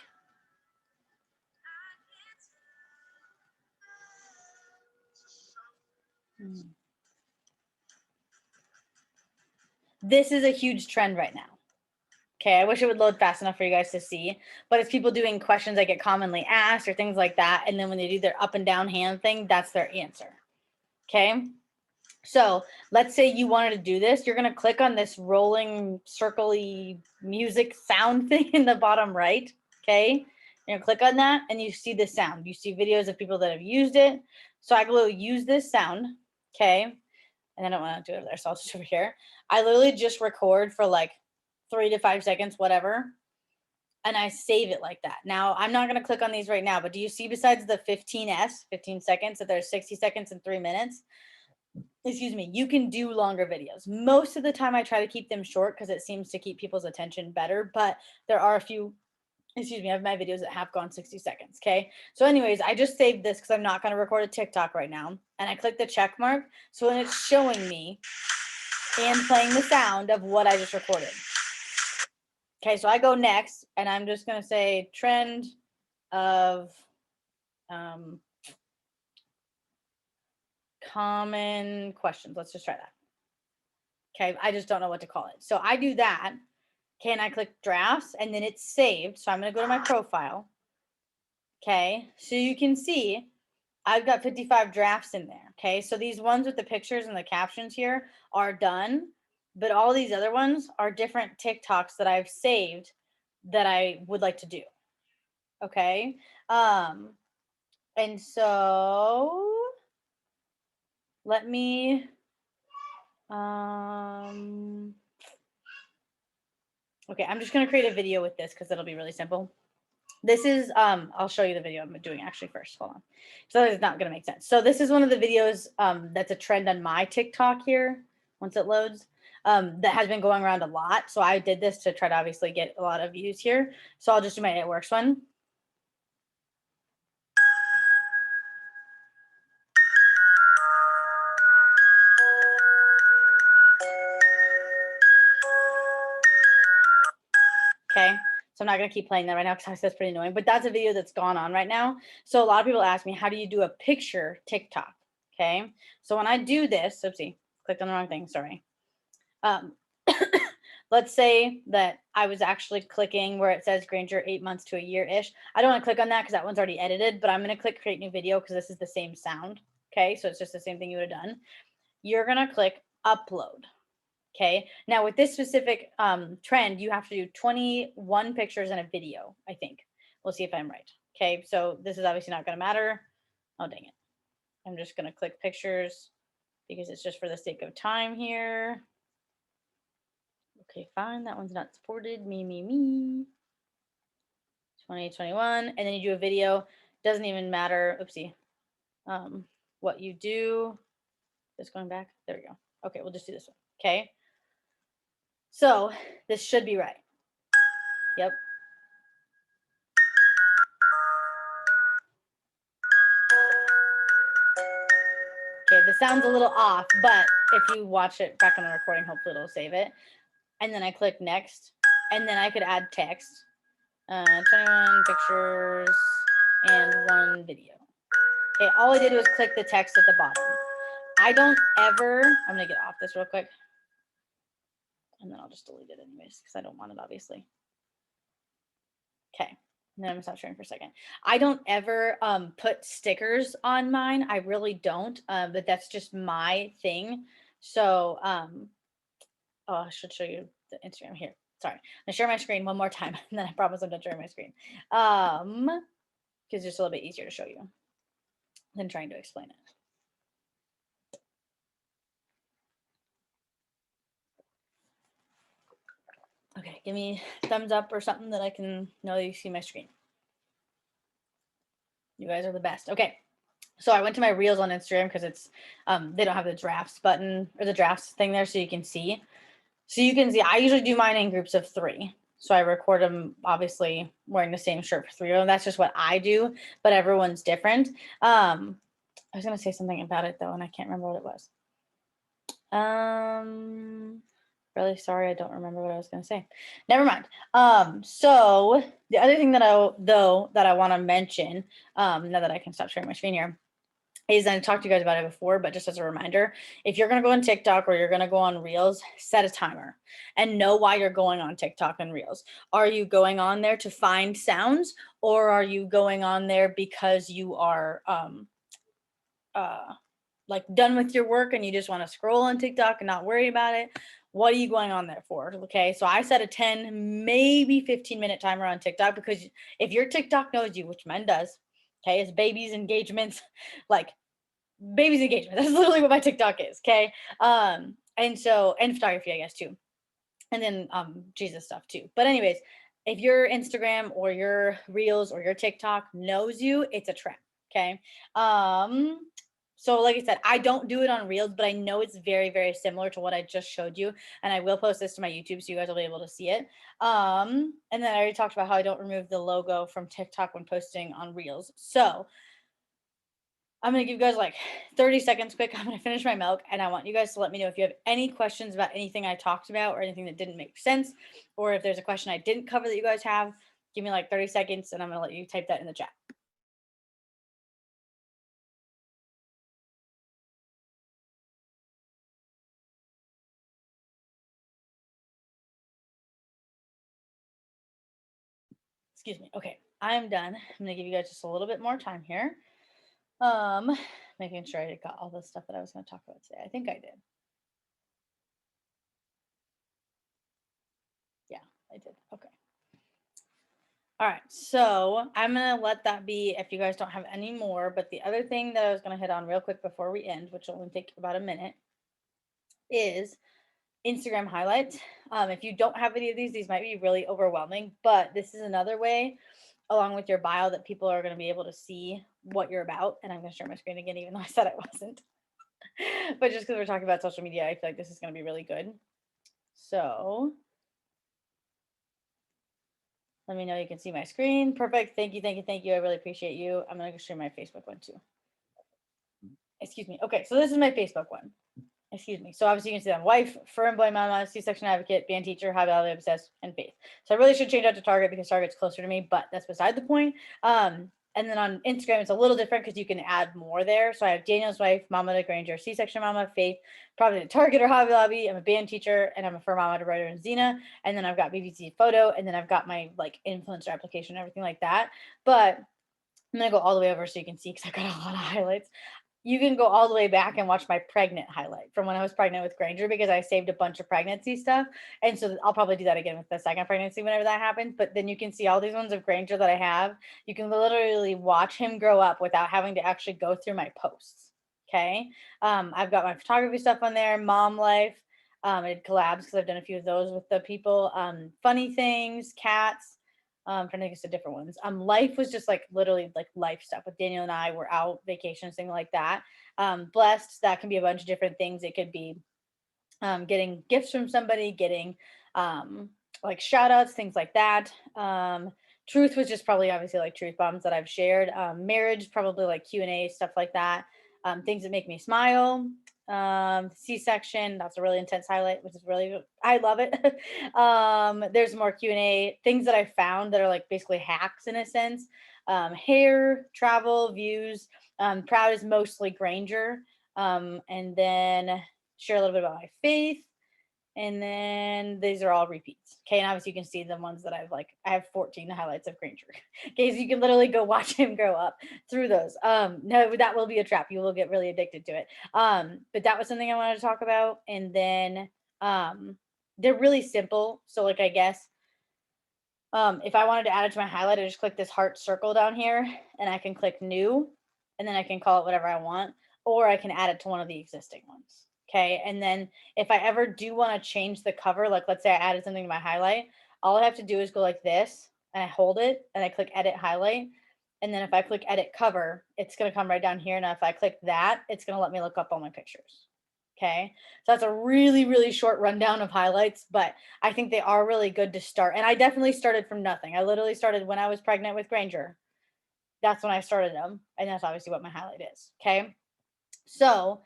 This is a huge trend right now. Okay, I wish it would load fast enough for you guys to see, but it's people doing questions that get commonly asked or things like that. And then when they do their up and down hand thing, that's their answer. Okay. So let's say you wanted to do this. You're going to click on this rolling circly music sound thing in the bottom right. Okay. You're going to click on that and you see the sound. You see videos of people that have used it. So I will use this sound. Okay. And I don't want to do it there. So I'll just over here. I literally just record for like 3 to 5 seconds, whatever. And I save it like that. Now, I'm not going to click on these right now, but do you see besides the 15 seconds, that there's 60 seconds and 3 minutes? Excuse me, you can do longer videos. Most of the time I try to keep them short because it seems to keep people's attention better, but there are a few, excuse me, I have my videos that have gone 60 seconds, okay? So anyways, I just saved this because I'm not going to record a TikTok right now, and I click the check mark, so then it's showing me and playing the sound of what I just recorded. Okay, so I go next, and I'm just going to say trend of common questions. Let's just try that. Okay, I just don't know what to call it. So I do that. Okay, and I click drafts, and then it's saved. So I'm going to go to my profile. Okay, so you can see I've got 55 drafts in there. Okay, so these ones with the pictures and the captions here are done, but all these other ones are different TikToks that I've saved that I would like to do. Okay, and so let me okay, I'm just gonna create a video with this because it'll be really simple. This is I'll show you the video I'm doing actually first. Hold on. So it's not gonna make sense. So this is one of the videos that's a trend on my TikTok here once it loads. That has been going around a lot. So I did this to try to obviously get a lot of views here. So I'll just do my It Works one. Okay. So I'm not going to keep playing that right now because that's pretty annoying, but that's a video that's gone on right now. So a lot of people ask me, how do you do a picture TikTok? Okay. So when I do this, oopsie, clicked on the wrong thing. Sorry. let's say that I was actually clicking where it says Granger 8 months to a year-ish. I don't want to click on that because that one's already edited, but I'm going to click create new video because this is the same sound. Okay, so it's just the same thing you would have done. You're going to click upload. Okay, now with this specific trend, you have to do 21 pictures and a video, I think. We'll see if I'm right. Okay, so this is obviously not going to matter. Oh, dang it. I'm just going to click pictures because it's just for the sake of time here. Okay, fine. That one's not supported. Me. 2021. And then you do a video. Doesn't even matter. Oopsie. What you do. Just going back. There we go. Okay, we'll just do this one. Okay. So this should be right. Yep. Okay, the sound's a little off, but if you watch it back on the recording, hopefully it'll save it. And then I click next, and then I could add text. 21 pictures and 1 video. Okay, all I did was click the text at the bottom. I don't ever, I'm gonna get off this real quick. And then I'll just delete it anyways, because I don't want it, obviously. Okay, and then I'm gonna stop sharing for a second. I don't ever put stickers on mine. I really don't, but that's just my thing. So, oh, I should show you the Instagram here. Sorry, I'm gonna share my screen one more time, and then I promise I'm done sharing my screen. Because it's a little bit easier to show you than trying to explain it. Okay, give me thumbs up or something that I can know you see my screen. You guys are the best. Okay, so I went to my reels on Instagram because it's they don't have the drafts button or the drafts thing there, so you can see. So you can see I usually do mine in groups of 3. So I record them obviously wearing the same shirt for 3 of them. That's just what I do, but everyone's different. I was gonna say something about it though, and I can't remember what it was. Really sorry, I don't remember what I was going to say. Never mind. So the other thing that I want to mention, now that I can stop sharing my screen here, is I talked to you guys about it before, but just as a reminder, if you're going to go on TikTok or you're going to go on Reels, set a timer and know why you're going on TikTok and Reels. Are you going on there to find sounds, or are you going on there because you are like done with your work and you just want to scroll on TikTok and not worry about it? What are you going on there for? Okay, so I set a 10, maybe 15-minute timer on TikTok because if your TikTok knows you, which mine does, okay, it's babies, engagements, like babies engagement. That's literally what my TikTok is. Okay. And photography, I guess, too. And then Jesus stuff too. But anyways, if your Instagram or your Reels or your TikTok knows you, it's a trend. Okay. So like I said, I don't do it on Reels, but I know it's very, very similar to what I just showed you. And I will post this to my YouTube so you guys will be able to see it. And then I already talked about how I don't remove the logo from TikTok when posting on Reels. So I'm going to give you guys like 30 seconds quick. I'm going to finish my milk, and I want you guys to let me know if you have any questions about anything I talked about or anything that didn't make sense, or if there's a question I didn't cover that you guys have. Give me like 30 seconds, and I'm going to let you type that in the chat. Excuse me. Okay, I'm done. I'm going to give you guys just a little bit more time here. Making sure I got all the stuff that I was going to talk about today. I think I did. Yeah, I did. Okay. All right, so I'm going to let that be if you guys don't have any more. But the other thing that I was going to hit on real quick before we end, which will only take about a minute, is Instagram highlights. If you don't have any of these might be really overwhelming, but this is another way, along with your bio, that people are going to be able to see what you're about. And I'm going to share my screen again, even though I said I wasn't. But just because we're talking about social media, I feel like this is going to be really good. So let me know you can see my screen. Perfect. Thank you. I really appreciate you. I'm going to share my Facebook one too. Excuse me. Okay, so this is my Facebook one. Excuse me. So obviously you can see that wife, firm boy mama, C-section advocate, band teacher, high value obsessed, and faith. So I really should change out to Target because Target's closer to me, but that's beside the point. And then on Instagram, it's a little different because you can add more there. So I have Daniel's wife, Mama to Granger, C-section mama, Faith, probably at Target or Hobby Lobby. I'm a band teacher, and I'm a fur mama to writer and Xena. And then I've got BBC photo, and then I've got my like influencer application, everything like that. But I'm gonna go all the way over so you can see because I got a lot of highlights. You can go all the way back and watch my pregnant highlight from when I was pregnant with Granger because I saved a bunch of pregnancy stuff. And so I'll probably do that again with the second pregnancy whenever that happens. But then you can see all these ones of Granger that I have. You can literally watch him grow up without having to actually go through my posts. Okay. I've got my photography stuff on there, mom life. I did collabs because I've done a few of those with the people. Funny things, cats, trying to think of different ones. Life was just like literally like life stuff with Daniel and I. We're out vacations, things like that. Blessed, that can be a bunch of different things. It could be getting gifts from somebody, getting like shout outs, things like that. Truth was just probably obviously like truth bombs that I've shared. Marriage, probably like Q&A, stuff like that. Things that make me smile. C-section, that's a really intense highlight, which is really, I love it. There's more Q&A, things that I found that are like basically hacks in a sense. Hair, travel, views. Proud is mostly Granger. And then share a little bit about my faith. And then these are all repeats. Okay. And obviously you can see the ones that I have 14 highlights of Granger. Okay. So you can literally go watch him grow up through those. No, that will be a trap. You will get really addicted to it. But that was something I wanted to talk about. And then they're really simple. So like, I guess if I wanted to add it to my highlight, I just click this heart circle down here and I can click new and then I can call it whatever I want, or I can add it to one of the existing ones. Okay. And then if I ever do want to change the cover, like let's say I added something to my highlight, all I have to do is go like this and I hold it and I click edit highlight. And then if I click edit cover, it's going to come right down here. Now, if I click that, it's going to let me look up all my pictures. Okay. So that's a really, really short rundown of highlights, but I think they are really good to start. And I definitely started from nothing. I literally started when I was pregnant with Granger. That's when I started them. And that's obviously what my highlight is. Okay. So,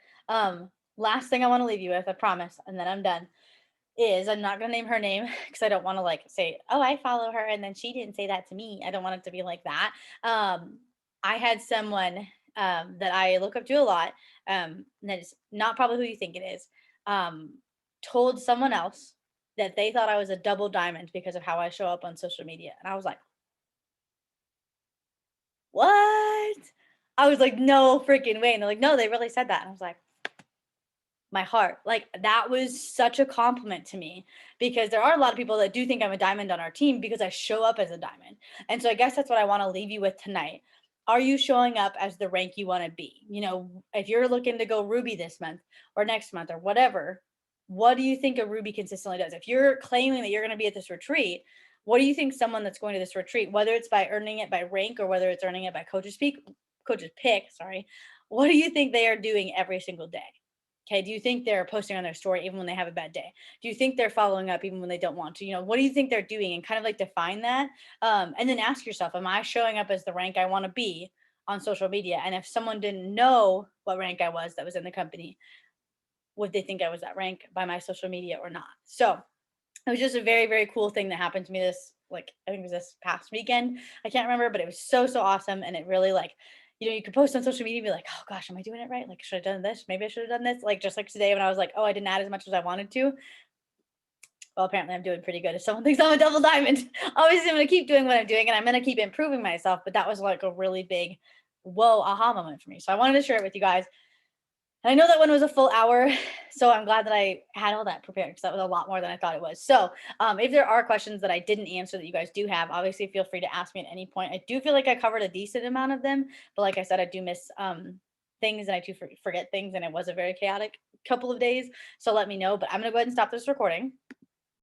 last thing I want to leave you with, I promise, and then I'm done, is I'm not going to name her name because I don't want to like say, oh, I follow her and then she didn't say that to me. I don't want it to be like that. I had someone that I look up to a lot, that is not probably who you think it is, told someone else that they thought I was a double diamond because of how I show up on social media. And I was like, what? I was like, no freaking way. And they're like, no, they really said that. And I was like, my heart, like that was such a compliment to me because there are a lot of people that do think I'm a diamond on our team because I show up as a diamond. And so I guess that's what I want to leave you with tonight. Are you showing up as the rank you want to be? You know, if you're looking to go Ruby this month or next month or whatever, what do you think a Ruby consistently does? If you're claiming that you're going to be at this retreat, what do you think someone that's going to this retreat, whether it's by earning it by rank or whether it's earning it by coaches pick, sorry, what do you think they are doing every single day? Okay, do you think they're posting on their story even when they have a bad day? Do you think they're following up even when they don't want to? You know, what do you think they're doing? And kind of like define that. And then ask yourself, am I showing up as the rank I want to be on social media? And if someone didn't know what rank I was that was in the company, would they think I was that rank by my social media or not? So it was just a very, very cool thing that happened to me this, like, I think it was this past weekend. I can't remember, but it was so, so awesome. And it really like, you know, you could post on social media and be like, oh gosh, am I doing it right? Like, should I have done this? Maybe I should have done this. Like, just like today when I was like, oh, I didn't add as much as I wanted to. Well, apparently I'm doing pretty good. If someone thinks I'm a double diamond, obviously I'm going to keep doing what I'm doing and I'm going to keep improving myself. But that was like a really big, whoa, aha moment for me. So I wanted to share it with you guys. And I know that one was a full hour, so I'm glad that I had all that prepared because that was a lot more than I thought it was. So if there are questions that I didn't answer that you guys do have, obviously feel free to ask me at any point. I do feel like I covered a decent amount of them, but like I said, I do miss things and I do forget things, and it was a very chaotic couple of days. So let me know, but I'm going to go ahead and stop this recording.